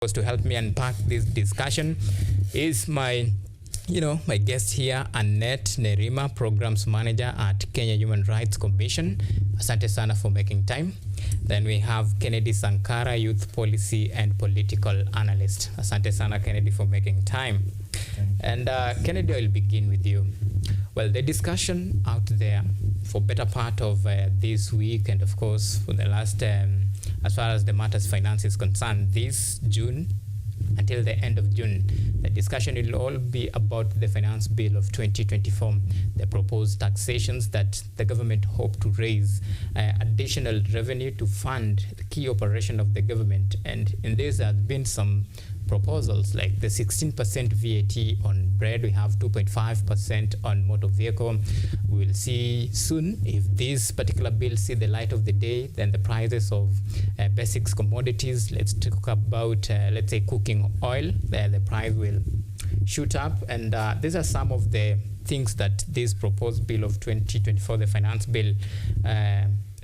To help me unpack this discussion is my guest here, Annet Nerima, Programs Manager at Kenya Human Rights Commission. Asante sana for making time. Then we have Kennedy Sankara, Youth Policy and Political Analyst. Asante sana, Kennedy, for making time. And Kennedy, I'll begin with you. Well, the discussion out there for better part of this week, and of course for the last, as far as the matters finance is concerned, this June until the end of June, the discussion will all be about the finance bill of 2024, the proposed taxations that the government hope to raise additional revenue to fund the key operation of the government. And in this, there have been some proposals like the 16% VAT on bread. We have 2.5% on motor vehicle. We will see soon if this particular bill see the light of the day, then the prices of basics commodities, let's talk about let's say cooking oil, the price will shoot up. And these are some of the things that this proposed bill of 2024, the finance bill,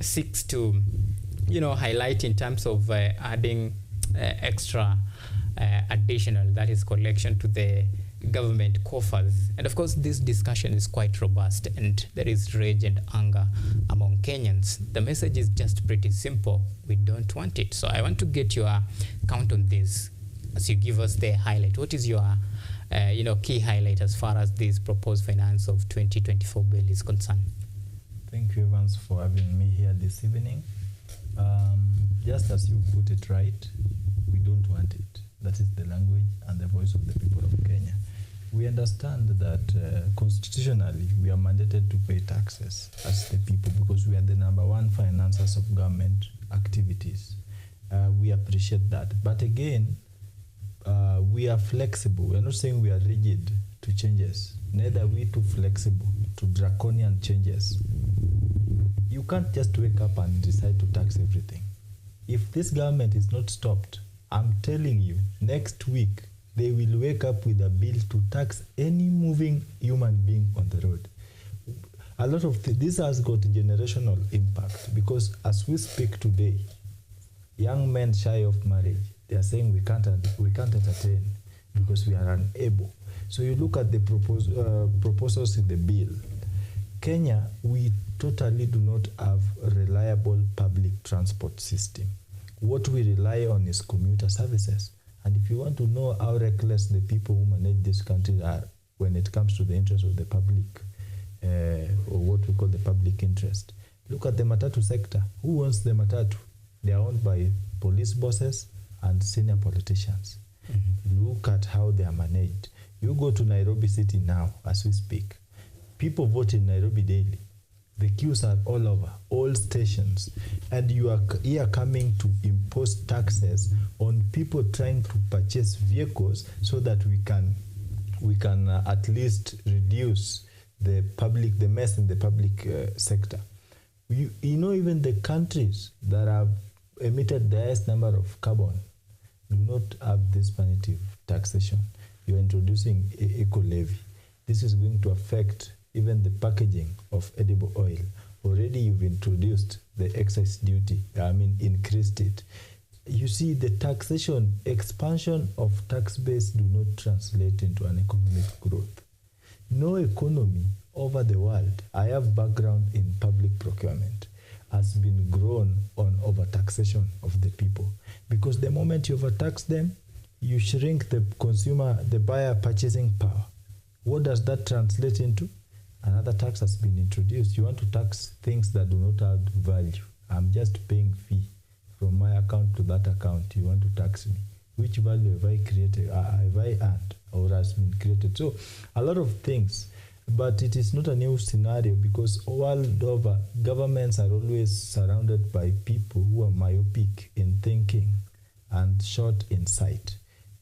seeks to highlight in terms of adding extra additional, that is, collection to the government coffers. And of course, this discussion is quite robust and there is rage and anger among Kenyans. The message is just pretty simple: we don't want it. So I want to get your count on this as you give us the highlight. What is your key highlight as far as this proposed finance of 2024 bill is concerned? Thank you, Evans, for having me here this evening. Just as you put it right, we don't want it. That is the language and the voice of the people of Kenya. We understand that constitutionally we are mandated to pay taxes as the people because we are the #1 financiers of government activities. We appreciate that. But again, we are flexible. We are not saying we are rigid to changes. Neither are we too flexible to draconian changes. You can't just wake up and decide to tax everything. If this government is not stopped, I'm telling you, next week, they will wake up with a bill to tax any moving human being on the road. A lot of this has got generational impact because as we speak today, young men shy of marriage, they are saying we can't entertain because we are unable. So you look at the proposals in the bill. Kenya, we totally do not have a reliable public transport system. What we rely on is commuter services. And if you want to know how reckless the people who manage this country are when it comes to the interest of the public, or what we call the public interest, look at the matatu sector. Who owns the matatu? They are owned by police bosses and senior politicians. Mm-hmm. Look at how they are managed. You go to Nairobi city now, as we speak. People vote in Nairobi daily. The queues are all over, all stations. And you are here coming to impose taxes on people trying to purchase vehicles so that we can at least reduce the mess in the public sector. Even the countries that have emitted the highest number of carbon do not have this punitive taxation. You're introducing eco levy. This is going to affect even the packaging of edible oil. Already you've introduced the excise duty, increased it. You see, the taxation, expansion of tax base do not translate into an economic growth. No economy over the world, I have background in public procurement, has been grown on overtaxation of the people. Because the moment you overtax them, you shrink the consumer, the buyer purchasing power. What does that translate into? Another tax has been introduced. You want to tax things that do not add value. I'm just paying fee from my account to that account. You want to tax me. Which value have I created, have I earned or has been created? So a lot of things, but it is not a new scenario because world over, governments are always surrounded by people who are myopic in thinking and short in sight.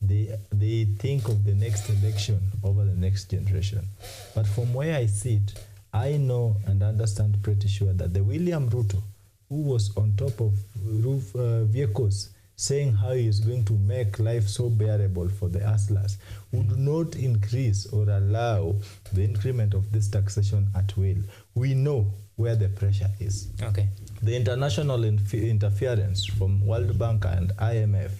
They think of the next election over the next generation. But from where I sit, I know and understand pretty sure that the William Ruto, who was on top of vehicles, saying how he is going to make life so bearable for the hustlers, would not increase or allow the increment of this taxation at will. We know where the pressure is. Okay. The international interference from World Bank and IMF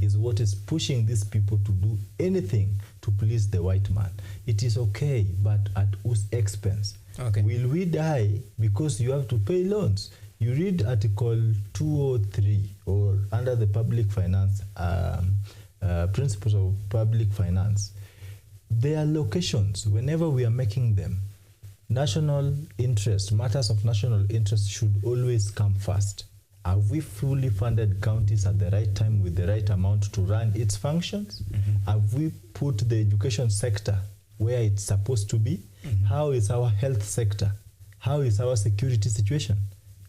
is what is pushing these people to do anything to please the white man. It is okay, but at whose expense? Okay. Will we die because you have to pay loans? You read Article 203 or under the public finance, principles of public finance. There are locations, whenever we are making them, national interest, matters of national interest should always come first. Have we fully funded counties at the right time with the right amount to run its functions? Have we put the education sector where it's supposed to be? How is our health sector? How is our security situation?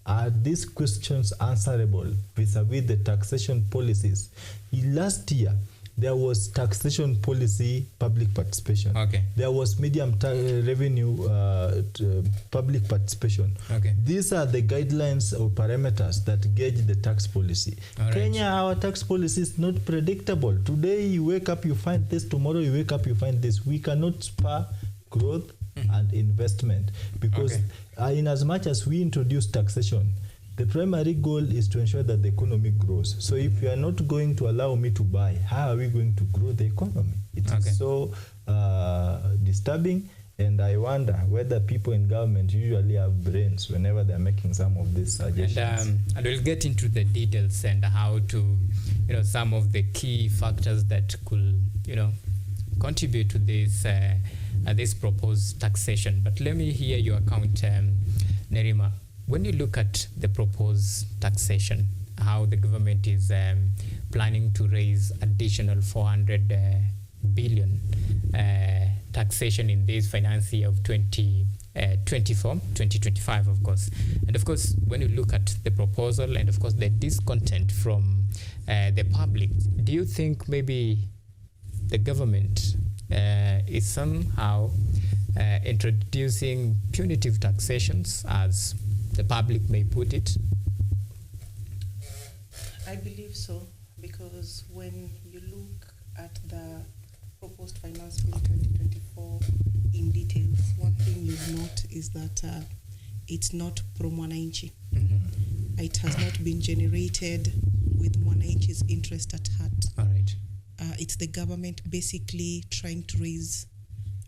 Are these questions answerable vis-a-vis the taxation policies? Last year, there was taxation policy public participation. Okay. There was medium revenue public participation. Okay. These are the guidelines or parameters that gauge the tax policy. All right. Kenya, our tax policy is not predictable. Today you wake up, you find this. Tomorrow you wake up, you find this. We cannot spur growth and investment because in as much as we introduce taxation, the primary goal is to ensure that the economy grows. So if you are not going to allow me to buy, how are we going to grow the economy? It is so disturbing, and I wonder whether people in government usually have brains whenever they're making some of these suggestions. And we'll get into the details and how to, some of the key factors that could, contribute to this proposed taxation. But let me hear your account, Nerima. When you look at the proposed taxation, how the government is planning to raise additional 400 billion taxation in this finance year of 2025, of course. And of course, when you look at the proposal and of course the discontent from the public, do you think maybe the government is somehow introducing punitive taxations, as the public may put it? I believe so, because when you look at the proposed finance bill 2024 in details, one thing you'll note is that it's not pro mwananchi. It has not been generated with mwananchi's interest at heart. All right. It's the government basically trying to raise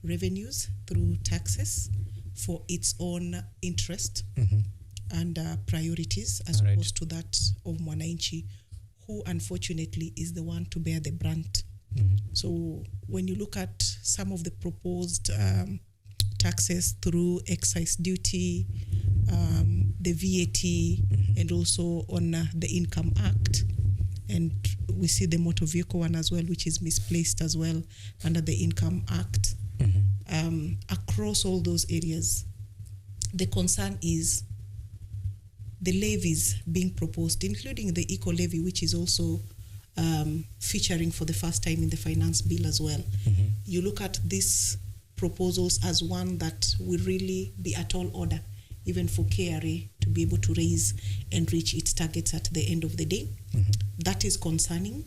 revenues through taxes for its own interest and priorities, as opposed to that of mwananchi, who unfortunately is the one to bear the brunt. So when you look at some of the proposed taxes through excise duty, the VAT, and also on the Income Act, and we see the motor vehicle one as well, which is misplaced as well under the Income Act. Across all those areas, the concern is the levies being proposed, including the eco levy, which is also featuring for the first time in the finance bill as well. You look at these proposals as one that will really be at all order, even for KRA to be able to raise and reach its targets at the end of the day. That is concerning,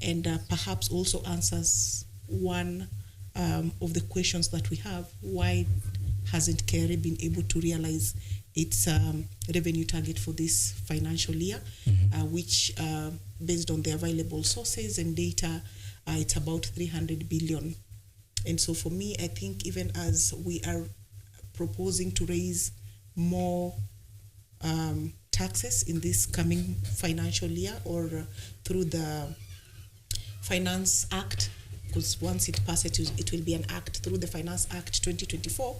and perhaps also answers one of the questions that we have. Why hasn't KRA been able to realize its revenue target for this financial year, which based on the available sources and data, it's about 300 billion. And so for me, I think even as we are proposing to raise more taxes in this coming financial year, or through the Finance Act, because once it passes, it will be an act through the Finance Act 2024.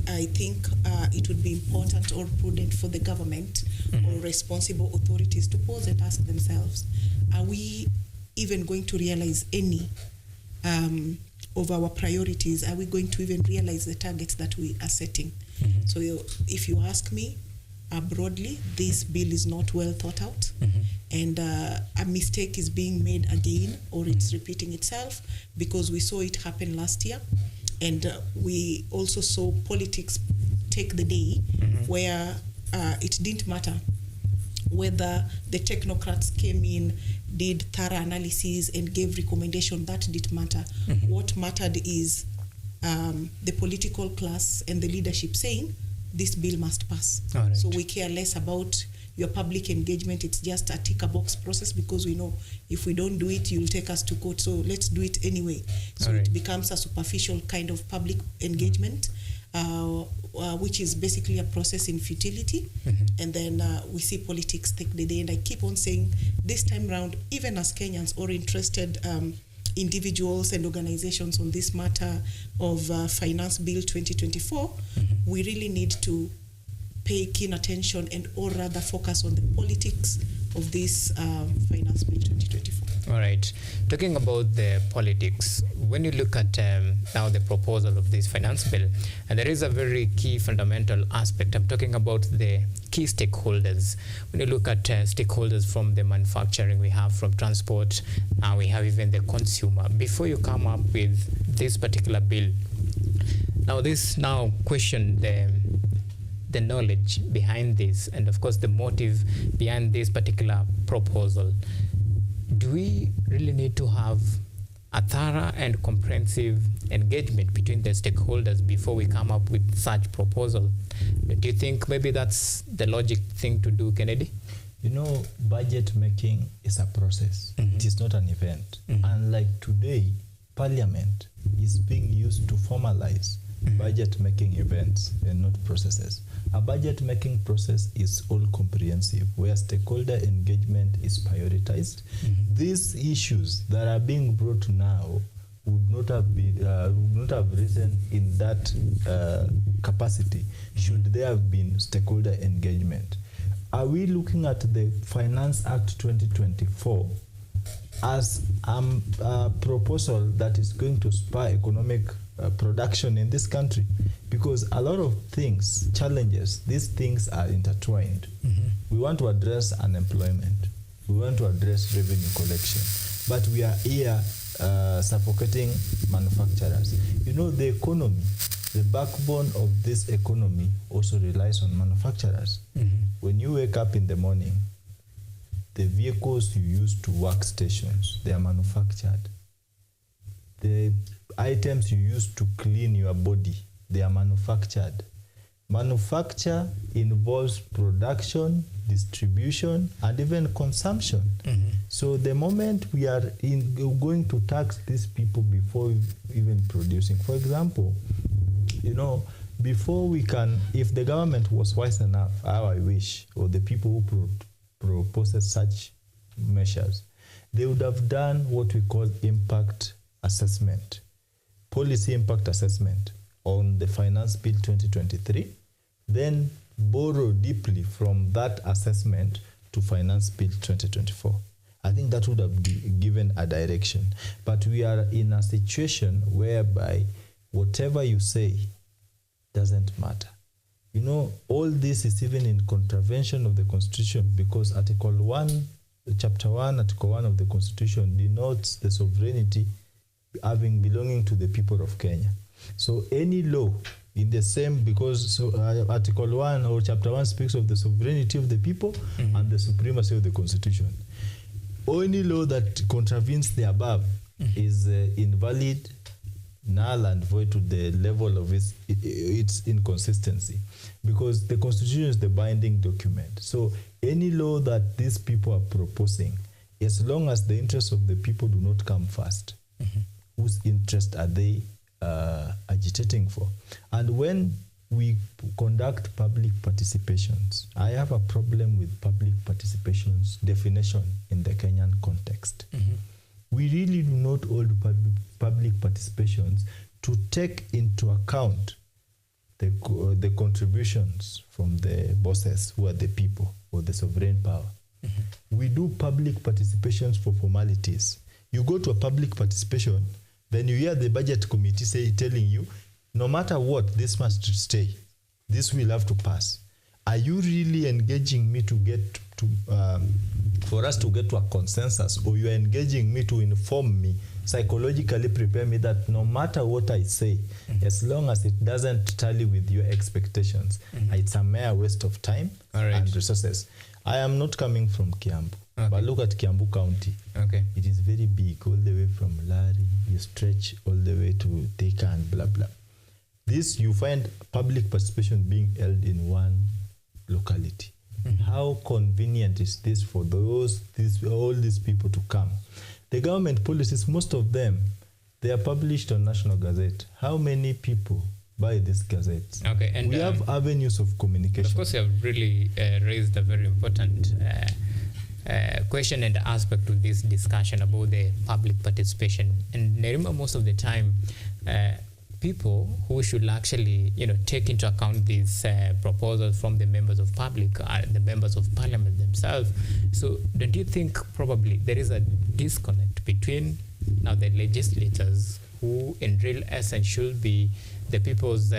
I think it would be important or prudent for the government or responsible authorities to pause and ask themselves, are we even going to realize any of our priorities? Are we going to even realize the targets that we are setting? So if you ask me, broadly, this bill is not well thought out, and a mistake is being made again, or it's repeating itself, because we saw it happen last year, and we also saw politics take the day, where it didn't matter whether the technocrats came in, did thorough analysis, and gave recommendation. That didn't matter. What mattered is the political class and the leadership saying, this bill must pass. All right. So we care less about your public engagement. It's just a tick a box process, because we know if we don't do it, you'll take us to court. So let's do it anyway. So All right. it becomes a superficial kind of public engagement, which is basically a process in futility. And then we see politics take the day. And I keep on saying, this time around, even as Kenyans or interested individuals and organizations on this matter of Finance Bill 2024, we really need to pay keen attention and or rather focus on the politics of this Finance Bill 2024. All right. Talking about the politics, when you look at now the proposal of this finance bill, and there is a very key fundamental aspect. I'm talking about the key stakeholders. When you look at stakeholders from the manufacturing, we have from transport, now we have even the consumer. Before you come up with this particular bill, now this now question the knowledge behind this, and of course the motive behind this particular proposal. Do we really need to have a thorough and comprehensive engagement between the stakeholders before we come up with such proposal? Do you think maybe that's the logic thing to do, Kennedy? You know, budget making is a process. It is not an event. Unlike today, Parliament is being used to formalize budget making events and not processes. A budget making process is all comprehensive, where stakeholder engagement is prioritized. These issues that are being brought now would not have risen in that capacity should there have been stakeholder engagement. Are we looking at the Finance Act 2024 as a proposal that is going to spur economic production in this country? Because a lot of things, challenges, these things are intertwined. We want to address unemployment. We want to address revenue collection. But we are here suffocating manufacturers. You know, the economy, the backbone of this economy also relies on manufacturers. When you wake up in the morning, the vehicles you use to workstations, they are manufactured. The items you use to clean your body, they are manufactured. Manufacture involves production, distribution, and even consumption. So the moment we are going to tax these people before even producing, for example, you know, before we can, if the government was wise enough, how I wish, or the people who proposed such measures, they would have done what we call impact assessment, policy impact assessment on the Finance Bill 2023, then borrow deeply from that assessment to Finance Bill 2024. I think that would have given a direction. But we are in a situation whereby whatever you say doesn't matter. You know, all this is even in contravention of the Constitution, because Article 1, Chapter 1, Article 1 of the Constitution denotes the sovereignty belonging to the people of Kenya. So any law in the same, because Article 1 or Chapter 1 speaks of the sovereignty of the people and the supremacy of the Constitution. Any law that contravenes the above is invalid, null and void to the level of its inconsistency, because the Constitution is the binding document. So any law that these people are proposing, as long as the interests of the people do not come first, whose interest are they agitating for? And when we conduct public participations, I have a problem with public participations definition in the Kenyan context. We really do not hold public participations to take into account the contributions from the bosses, who are the people, or the sovereign power. We do public participations for formalities. You go to a public participation, then you hear the budget committee telling you, no matter what, this must stay. This will have to pass. Are you really engaging me to get to, for us to get to a consensus, or you are engaging me to inform me, psychologically prepare me that no matter what I say, as long as it doesn't tally with your expectations, it's a mere waste of time and resources. I am not coming from Kiambu, but look at Kiambu County. It is very big, all the way from Lari, you stretch all the way to Thika and blah, blah. this you find public participation being held in one locality. How convenient is this for all these people to come? The government policies, most of them, they are published on National Gazette. How many people buy these gazettes? Okay, and we have avenues of communication. Of course, you have really raised a very important question and aspect to this discussion about the public participation. And Nerima, most of the time, people who should actually, take into account these proposals from the members of public are the members of parliament themselves. So don't you think probably there is a disconnect between now the legislators, who in real essence should be the people's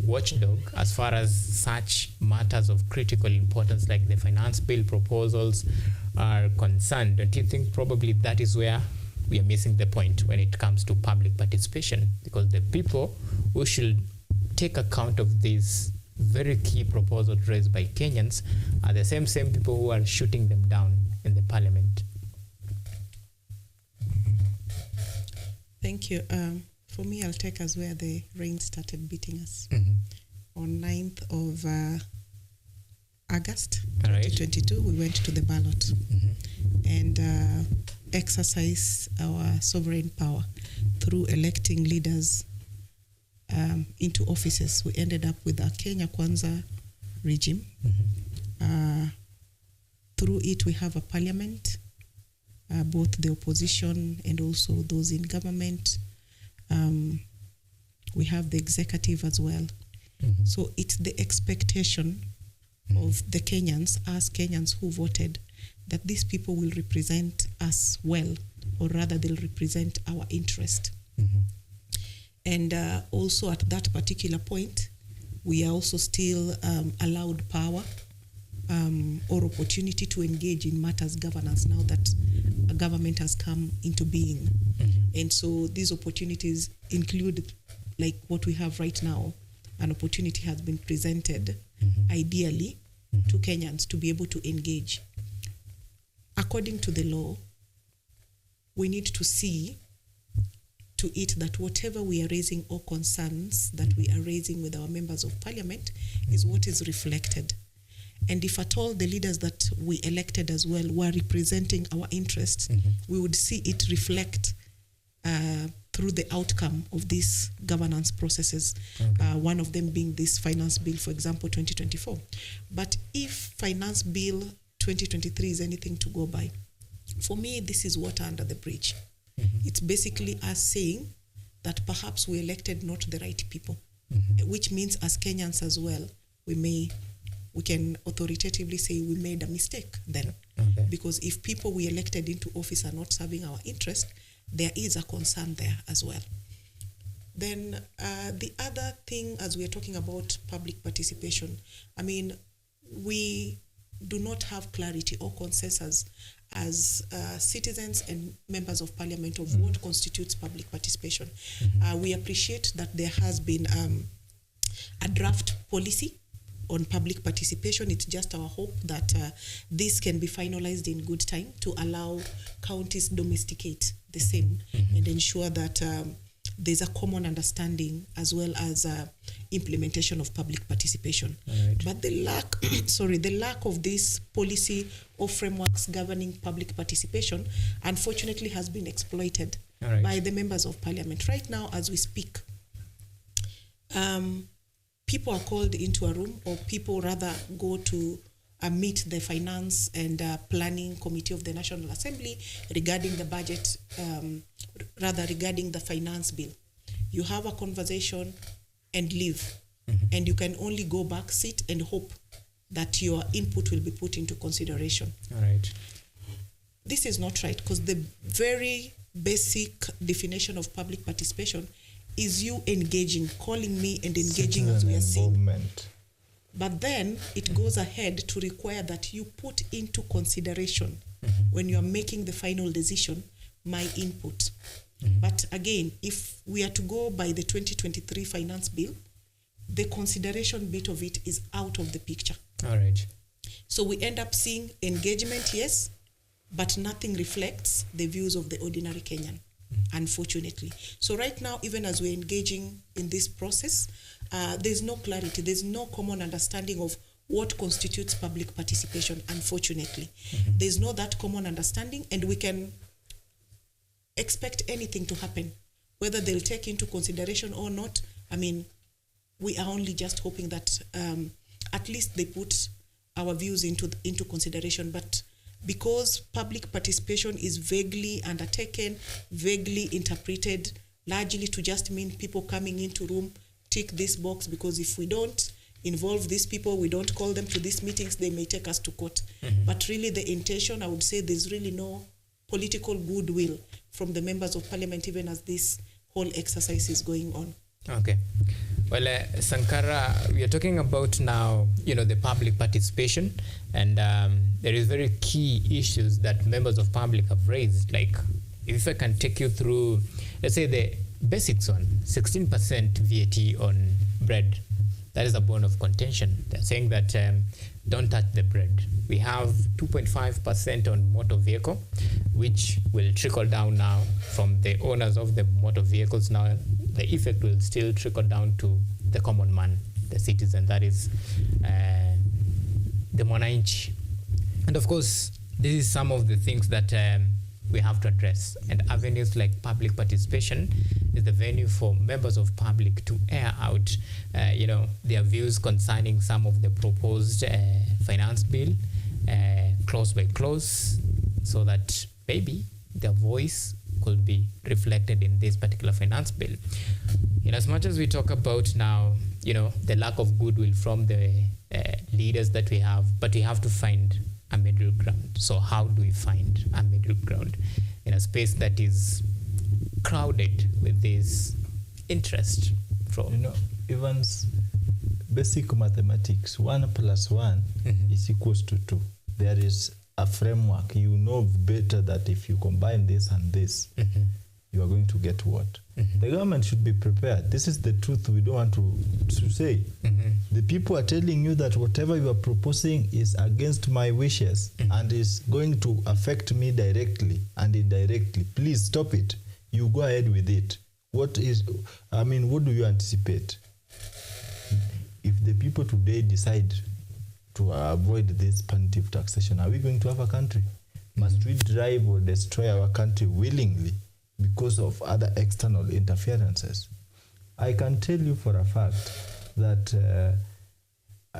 watchdog as far as such matters of critical importance like the finance bill proposals are concerned? Don't you think probably that is where we are missing the point when it comes to public participation? Because the people who should take account of these very key proposals raised by Kenyans are the same people who are shooting them down in the parliament. Thank you. For me, I'll take us where the rain started beating us. On 9th of August 2022, we went to the ballot and exercise our sovereign power through electing leaders into offices. We ended up with a Kenya Kwanza regime. Through it, we have a parliament, both the opposition and also those in government. We have the executive as well. So it's the expectation of the Kenyans, as Kenyans who voted, that these people will represent us well, or rather they'll represent our interest. And also at that particular point, we are also still allowed power or opportunity to engage in matters governance now that a government has come into being. And so these opportunities include, like what we have right now, an opportunity has been presented ideally to Kenyans to be able to engage. According to the law, we need to see to it that whatever we are raising or concerns that we are raising with our members of parliament is what is reflected. And if at all the leaders that we elected as well were representing our interests, we would see it reflect through the outcome of these governance processes, one of them being this finance bill, for example, 2024. But if finance bill 2023 is anything to go by, for me, this is water under the bridge. It's basically us saying that perhaps we elected not the right people, which means as Kenyans as well, we can authoritatively say we made a mistake then. Because if people we elected into office are not serving our interest, there is a concern there as well. Then the other thing, as we are talking about public participation, I mean, we do not have clarity or consensus as citizens and members of parliament of what constitutes public participation. We appreciate that there has been a draft policy on public participation. It's just our hope that this can be finalized in good time to allow counties domesticate the same and ensure that there's a common understanding as well as implementation of public participation. But the lack of this policy or frameworks governing public participation unfortunately has been exploited by the members of parliament. Right now, as we speak, people are called into a room, or people rather go to meet the finance and planning committee of the National Assembly regarding the budget, regarding the finance bill. You have a conversation and leave. And you can only go back, sit and hope that your input will be put into consideration. This is not right, because the very basic definition of public participation is you engaging, calling me and engaging as we are seeing. But then it goes ahead to require that you put into consideration when you are making the final decision, my input. But again, if we are to go by the 2023 finance bill, the consideration bit of it is out of the picture. So we end up seeing engagement, yes, but nothing reflects the views of the ordinary Kenyan, unfortunately. So right now, even as we're engaging in this process, there's no clarity, there's no common understanding of what constitutes public participation, unfortunately. There's no that common understanding, and we can expect anything to happen, whether they'll take into consideration or not. I mean, we are only just hoping that at least they put our views into consideration. But because public participation is vaguely undertaken, vaguely interpreted, largely to just mean people coming into room, tick this box, because if we don't involve these people, we don't call them to these meetings, they may take us to court. But really the intention, I would say there's really no political goodwill from the members of parliament, even as this whole exercise is going on. Okay. Well, Sankara, we are talking about now, the public participation, and there is very key issues that members of public have raised. Like, if I can take you through, let's say the basics one, 16% VAT on bread. That is a bone of contention. They're saying that don't touch the bread. We have 2.5% on motor vehicle, which will trickle down now from the owners of the motor vehicles. Now, the effect will still trickle down to the common man, the citizen, that is the mwananchi. And of course, this is some of the things that we have to address. And avenues like public participation is the venue for members of public to air out, their views concerning some of the proposed finance bill, clause by clause, so that maybe their voice could be reflected in this particular finance bill. In as much as we talk about now, the lack of goodwill from the leaders that we have, but we have to find a middle ground. So how do we find a middle ground in a space that is crowded with this interest from... Evans, basic mathematics, 1 + 1 is equals to 2. There is a framework. You know better that if you combine this and this, you are going to get what? The government should be prepared. This is the truth we don't want to say. The people are telling you that whatever you are proposing is against my wishes and is going to affect me directly and indirectly. Please stop it. You go ahead with it. What do you anticipate? If the people today decide to avoid this punitive taxation, are we going to have a country? Must we drive or destroy our country willingly because of other external interferences? I can tell you for a fact that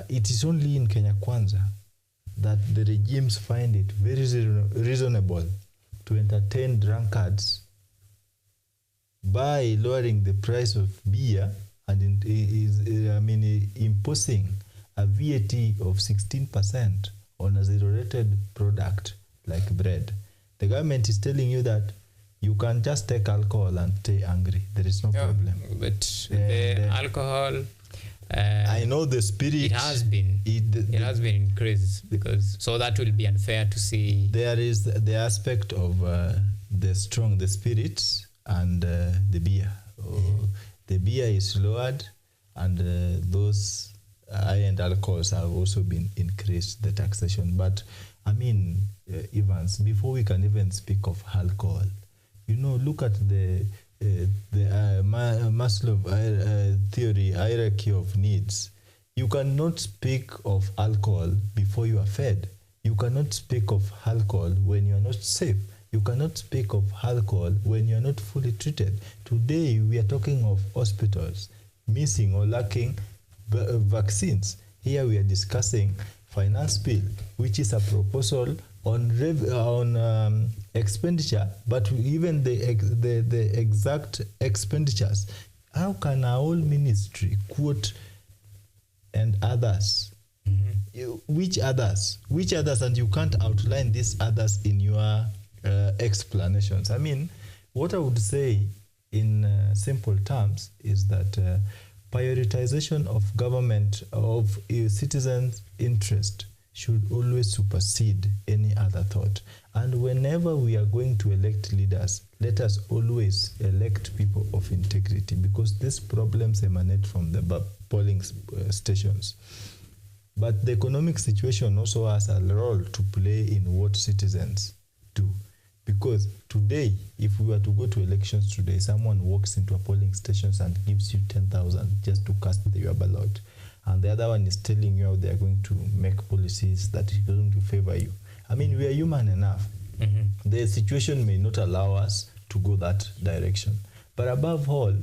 it is only in Kenya Kwanza that the regimes find it very reasonable to entertain drunkards by lowering the price of beer and imposing a VAT of 16% on a zero-rated product like bread. The government is telling you that you can just take alcohol and stay angry. There is no problem. But the alcohol, I know the spirit. It has been increased because so that will be unfair to see. There is the aspect of the spirits and the beer. The beer is lowered, and those high-end alcohols have also been increased, the taxation. But Evans, before we can even speak of alcohol, look at the Maslow theory, hierarchy of needs. You cannot speak of alcohol before you are fed. You cannot speak of alcohol when you are not safe. You cannot speak of alcohol when you are not fully treated. Today, we are talking of hospitals missing or lacking vaccines. Here we are discussing finance bill, which is a proposal on expenditure, but even the exact expenditures. How can our whole ministry quote and others? Which others? And you can't outline these others in your explanations. What I would say in simple terms is that prioritization of government, of citizens' interest should always supersede any other thought. And whenever we are going to elect leaders, let us always elect people of integrity, because these problems emanate from the polling stations. But the economic situation also has a role to play in what citizens do. Because today, if we were to go to elections today, someone walks into a polling station and gives you 10,000 just to cast your ballot. And the other one is telling you how they are going to make policies that are going to favor you. I mean, we are human enough. The situation may not allow us to go that direction. But above all,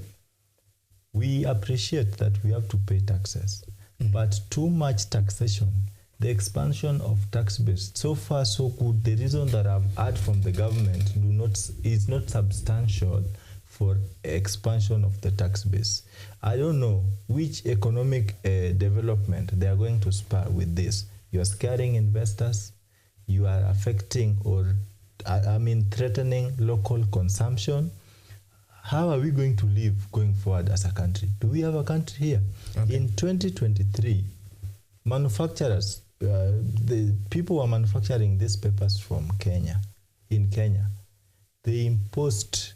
we appreciate that we have to pay taxes. But too much taxation, the expansion of tax base, so far so good. The reason that I've heard from the government is not substantial for expansion of the tax base. I don't know which economic development they are going to spur with this. You are scaring investors, you are affecting or threatening local consumption. How are we going to live going forward as a country? Do we have a country here? Okay. In 2023, manufacturers, the people who are manufacturing these papers from Kenya, in Kenya, they imposed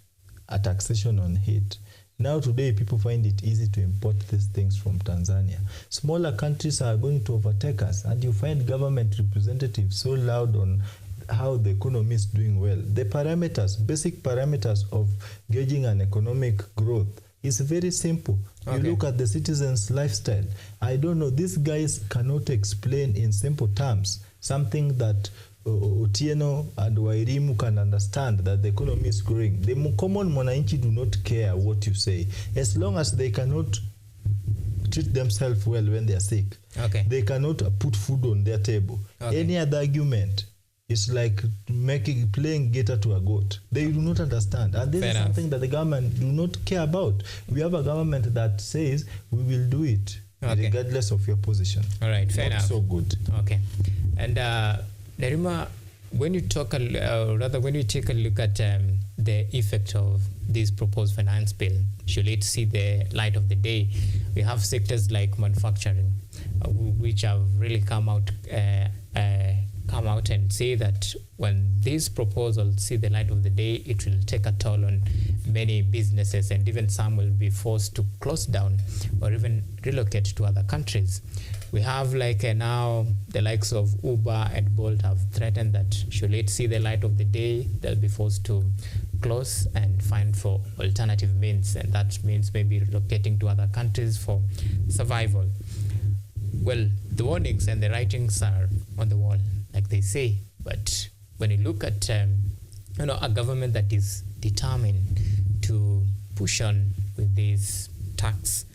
a taxation on it. Now today, people find it easy to import these things from Tanzania. Smaller countries are going to overtake us, and you find government representatives so loud on how the economy is doing well. The parameters, basic parameters of gauging an economic growth is very simple. Okay. You look at the citizens' lifestyle. I don't know, these guys cannot explain in simple terms something that Otieno and Wairimu can understand, that the economy is growing. The common mwananchi do not care what you say, as long as they cannot treat themselves well when they are sick. Okay. They cannot put food on their table. Okay. Any other argument is like playing guitar to a goat. They do not understand. And this is something that the government do not care about. We have a government that says we will do it, regardless of your position. All right, fair enough. So good. Okay. And Nerima, when you talk, when you take a look at the effect of this proposed finance bill, should it see the light of the day? We have sectors like manufacturing, which have really come out and say that when these proposals see the light of the day, it will take a toll on many businesses, and even some will be forced to close down or even relocate to other countries. We have now the likes of Uber and Bolt have threatened that should it see the light of the day, they'll be forced to close and find for alternative means, and that means maybe relocating to other countries for survival. Well, the warnings and the writings are on the wall, like they say, but when you look at a government that is determined to push on with this tax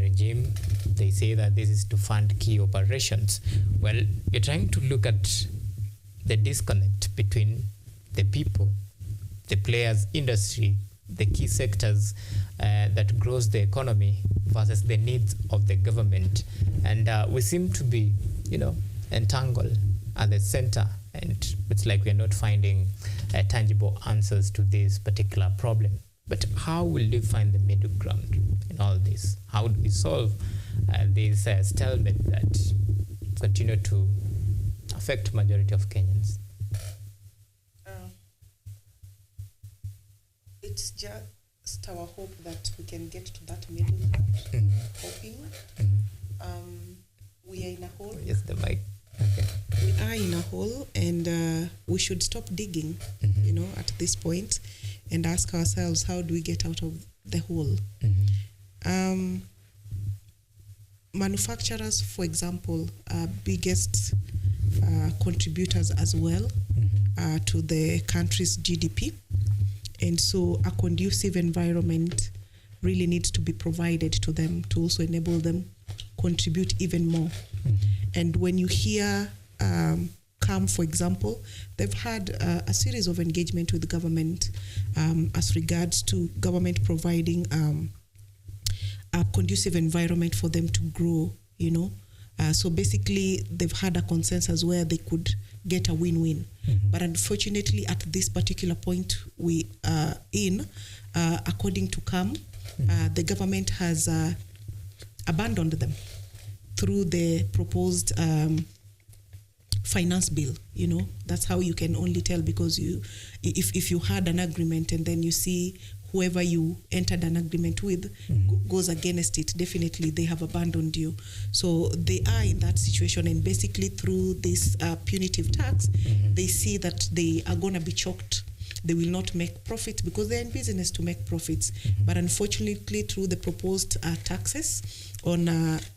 regime, they say that this is to fund key operations. Well, you're trying to look at the disconnect between the people, the players, industry, the key sectors that grows the economy versus the needs of the government. And we seem to be, entangled at the center, and it's like we're not finding tangible answers to this particular problem. But how will you find the middle ground in all this? How do we solve this stalemate that continue to affect majority of Kenyans? It's just our hope that we can get to that middle ground. Hoping. We are in a hole. Yes, the mic. Okay. We are in a hole, and we should stop digging, at this point, and ask ourselves, how do we get out of the hole? Manufacturers, for example, are biggest contributors as well to the country's GDP. And so a conducive environment really needs to be provided to them to also enable them contribute even more. And when you hear CAM, for example, they've had a series of engagement with the government as regards to government providing a conducive environment for them to grow, So basically, they've had a consensus where they could get a win-win. But unfortunately, at this particular point we are in, according to CAM, the government has abandoned them through the proposed finance bill. That's how you can only tell, because if you had an agreement and then you see whoever you entered an agreement with goes against it, definitely they have abandoned you. So they are in that situation, and basically through this punitive tax, they see that they are going to be choked they will not make profits because they're in business to make profits. But unfortunately, through the proposed taxes on,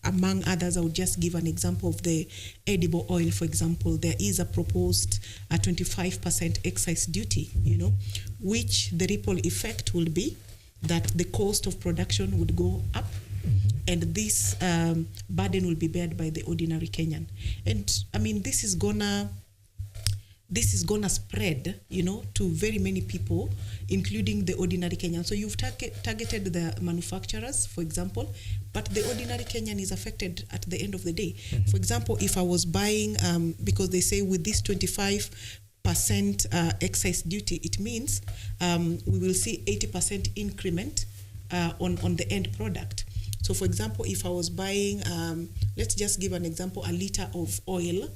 among others, I would just give an example of the edible oil, for example. There is a proposed 25% excise duty, which the ripple effect will be that the cost of production would go up. And this burden will be bared by the ordinary Kenyan. And I mean, this is gonna spread, to very many people, including the ordinary Kenyan. So you've targeted the manufacturers, for example, but the ordinary Kenyan is affected at the end of the day. For example, if I was buying, because they say with this 25% excise duty, it means we will see 80% increment on the end product. So, for example, if I was buying, let's just give an example, a liter of oil,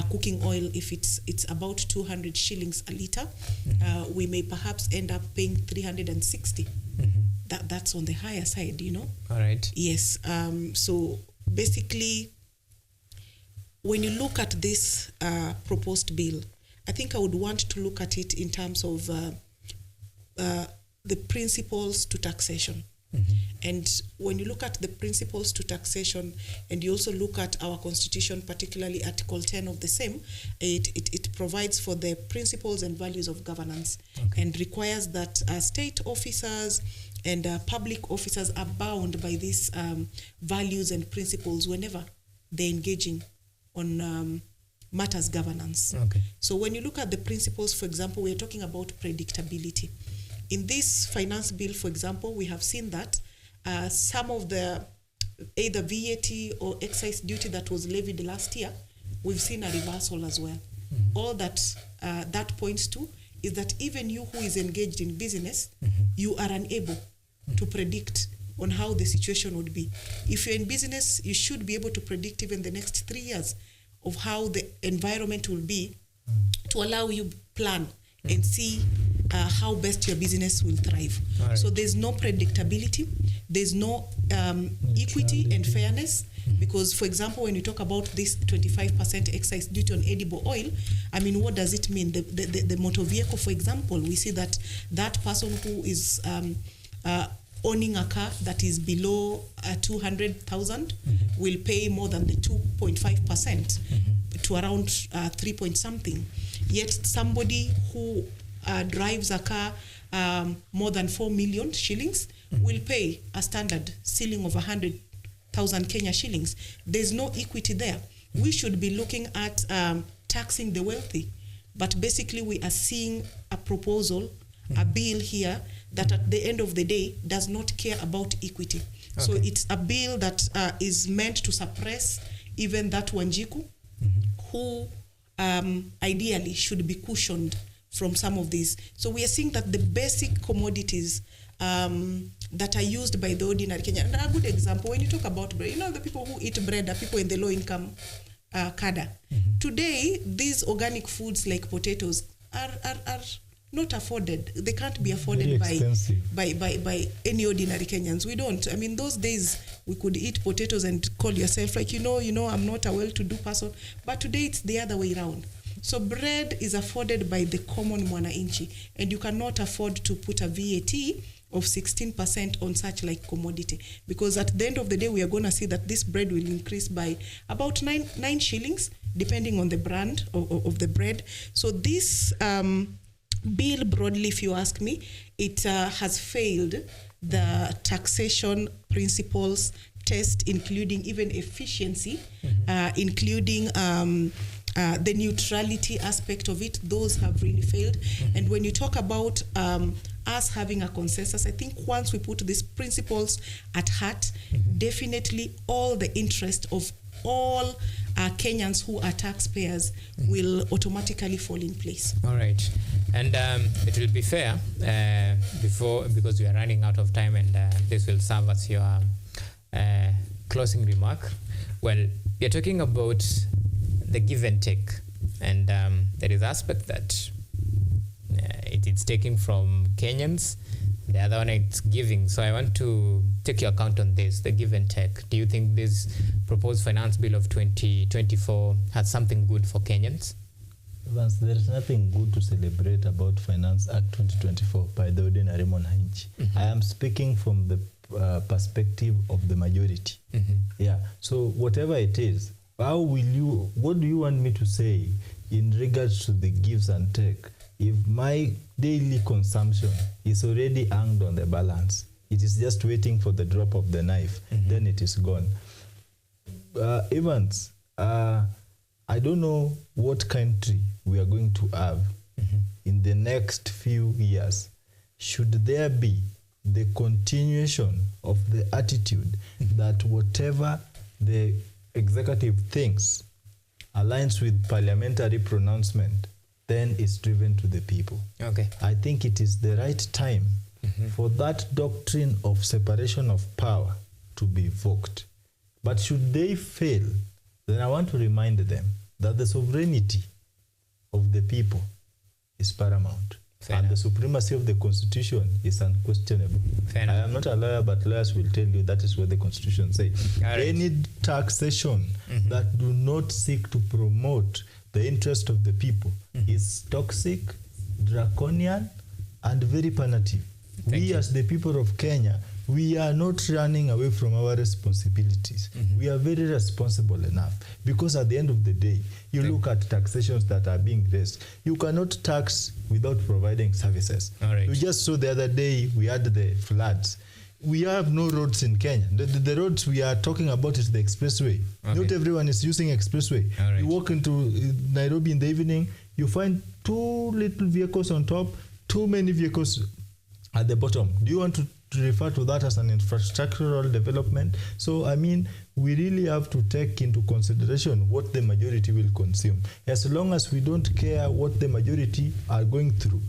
cooking oil, if it's about 200 shillings a liter, we may perhaps end up paying 360. That's on the higher side, All right. Yes. So basically, when you look at this proposed bill, I think I would want to look at it in terms of the principles to taxation. And when you look at the principles to taxation, and you also look at our constitution, particularly Article 10 of the same, it provides for the principles and values of governance, and requires that state officers and public officers are bound by these values and principles whenever they're engaging on matters governance. So when you look at the principles, for example, we're talking about predictability. In this finance bill, for example, we have seen that some of the either VAT or excise duty that was levied last year, we've seen a reversal as well. All that that points to is that even you who is engaged in business, you are unable to predict on how the situation would be. If you're in business, you should be able to predict even the next 3 years of how the environment will be to allow you plan and see how best your business will thrive. Right. So there's no predictability, there's no equity and fairness, because, for example, when you talk about this 25% excise duty on edible oil, I mean, what does it mean? The motor vehicle, for example, we see that person who is owning a car that is below 200,000 will pay more than the 2.5% to around 3 point something. Yet somebody who drives a car more than 4 million shillings will pay a standard ceiling of 100,000 Kenya shillings. There's no equity there. We should be looking at taxing the wealthy, but basically we are seeing a proposal, a bill here that at the end of the day does not care about equity. So it's a bill that is meant to suppress even that Wanjiku who ideally should be cushioned from some of these. So we are seeing that the basic commodities that are used by the ordinary Kenyan, and a good example, when you talk about bread, the people who eat bread are people in the low income cadre. Today, these organic foods like potatoes are not afforded. They can't be afforded by any ordinary Kenyans. We don't. I mean, those days we could eat potatoes and call yourself like, I'm not a well-to-do person. But today it's the other way around. So bread is afforded by the common mwananchi, and you cannot afford to put a VAT of 16% on such like commodity, because at the end of the day we are going to see that this bread will increase by about 9 shillings depending on the brand of the bread. So this bill broadly, if you ask me, it has failed the taxation principles test, including even efficiency, including the neutrality aspect of it. Those have really failed. And when you talk about us having a consensus, I think once we put these principles at heart, definitely all the interest of all Kenyans who are taxpayers will automatically fall in place. All right. And it will be fair because we are running out of time, and this will serve as your closing remark. Well, you're talking about the give and take, and there is aspect that it's taking from Kenyans, the other one it's giving. So I want to take your account on this, the give and take. Do you think this proposed finance bill of 2024 has something good for Kenyans? Evans, there is nothing good to celebrate about Finance Act 2024 by the ordinary Mwananchi. I am speaking from the perspective of the majority. Yeah. So whatever it is, what do you want me to say in regards to the gives and take? If my daily consumption is already hanged on the balance, it is just waiting for the drop of the knife, then it is gone. Evans, I don't know what country we are going to have in the next few years. Should there be the continuation of the attitude that whatever the executive thinks aligns with parliamentary pronouncement, then it's driven to the people. Okay. I think it is the right time for that doctrine of separation of power to be evoked. But should they fail, then I want to remind them that the sovereignty of the people is paramount. And the supremacy of the Constitution is unquestionable. I am not a lawyer, but lawyers will tell you that is what the Constitution says. Any taxation that do not seek to promote the interest of the people is toxic, draconian, and very punitive. We as the people of Kenya, we are not running away from our responsibilities. We are very responsible enough, because at the end of the day, you look at taxations that are being raised. You cannot tax without providing services. You just saw the other day we had the floods. We have no roads in Kenya. The roads we are talking about is the expressway. Not everyone is using expressway. You walk into Nairobi in the evening, you find too little vehicles on top, too many vehicles at the bottom. Do you want to refer to that as an infrastructural development? So, I mean, we really have to take into consideration what the majority will consume. As long as we don't care what the majority are going through,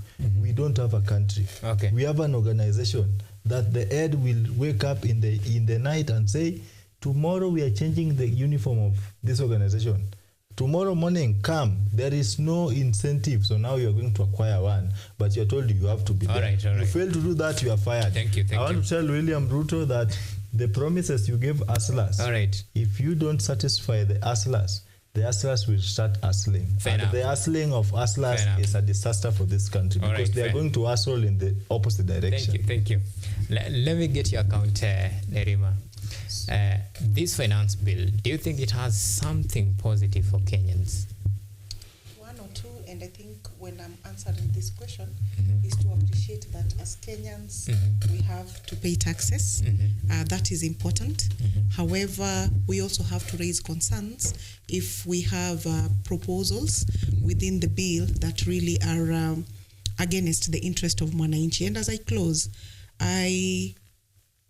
we don't have a country. We have an organization that the head will wake up in the night and say, tomorrow we are changing the uniform of this organization. Tomorrow morning, come. There is no incentive, so now you are going to acquire one, but you are told you have to be there. You fail to do that, you are fired. Thank you. I want to tell William Ruto that the promises you gave hustlers, if you don't satisfy the hustlers will start hustling. The hustling of hustlers is a disaster for this country, because they are going to hustle in the opposite direction. Thank you. Let me get your account, Nerima. This finance bill, do you think it has something positive for Kenyans? One or two, and I think when I'm answering this question is to appreciate that as Kenyans, we have to pay taxes. That is important. However, we also have to raise concerns if we have proposals within the bill that really are against the interest of Mwananchi. And as I close, I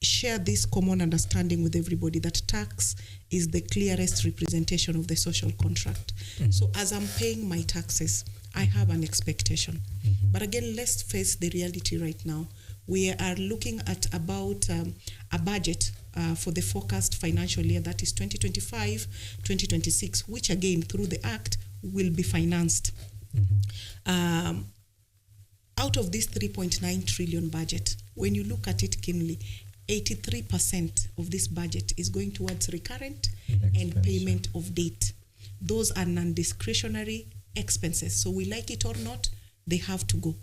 share this common understanding with everybody that tax is the clearest representation of the social contract. So as I'm paying my taxes, I have an expectation. But again, let's face the reality right now. We are looking at about a budget for the forecast financial year, that is 2025-2026, which again, through the Act, will be financed. Out of this 3.9 trillion budget, when you look at it keenly, 83% of this budget is going towards recurrent and payment of debt. Those are non-discretionary expenses. So we like it or not, they have to go.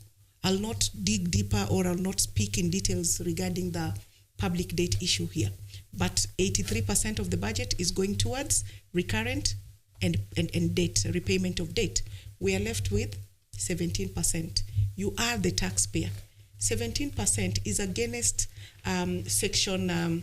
I'll not dig deeper, or I'll not speak in details regarding the public debt issue here. But 83% of the budget is going towards recurrent and debt, repayment of debt. We are left with 17%. You are the taxpayer. 17% is against Section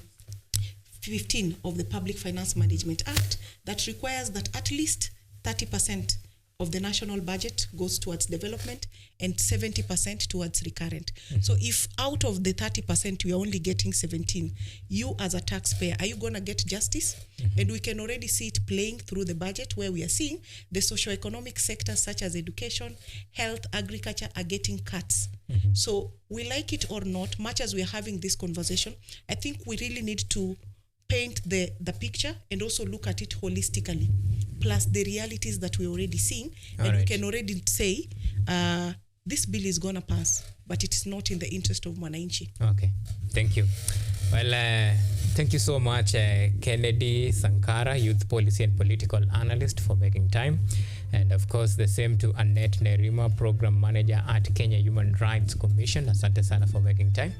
15 of the Public Finance Management Act that requires that at least 30% of the national budget goes towards development and 70% towards recurrent. So if out of the 30% we are only getting 17, you as a taxpayer, are you going to get justice? And we can already see it playing through the budget, where we are seeing the socio-economic sectors such as education, health, agriculture are getting cuts. So we like it or not, much as we are having this conversation, I think we really need to paint the picture and also look at it holistically, plus the realities that we're already seeing. And we can already say, this bill is going to pass, but it is not in the interest of Mwananchi. Okay, thank you. Well, Thank you so much, Kennedy Sankara, Youth Policy and Political Analyst, for making time. And of course, the same to Annet Nerima, Program Manager at Kenya Human Rights Commission. Asante sana for making time.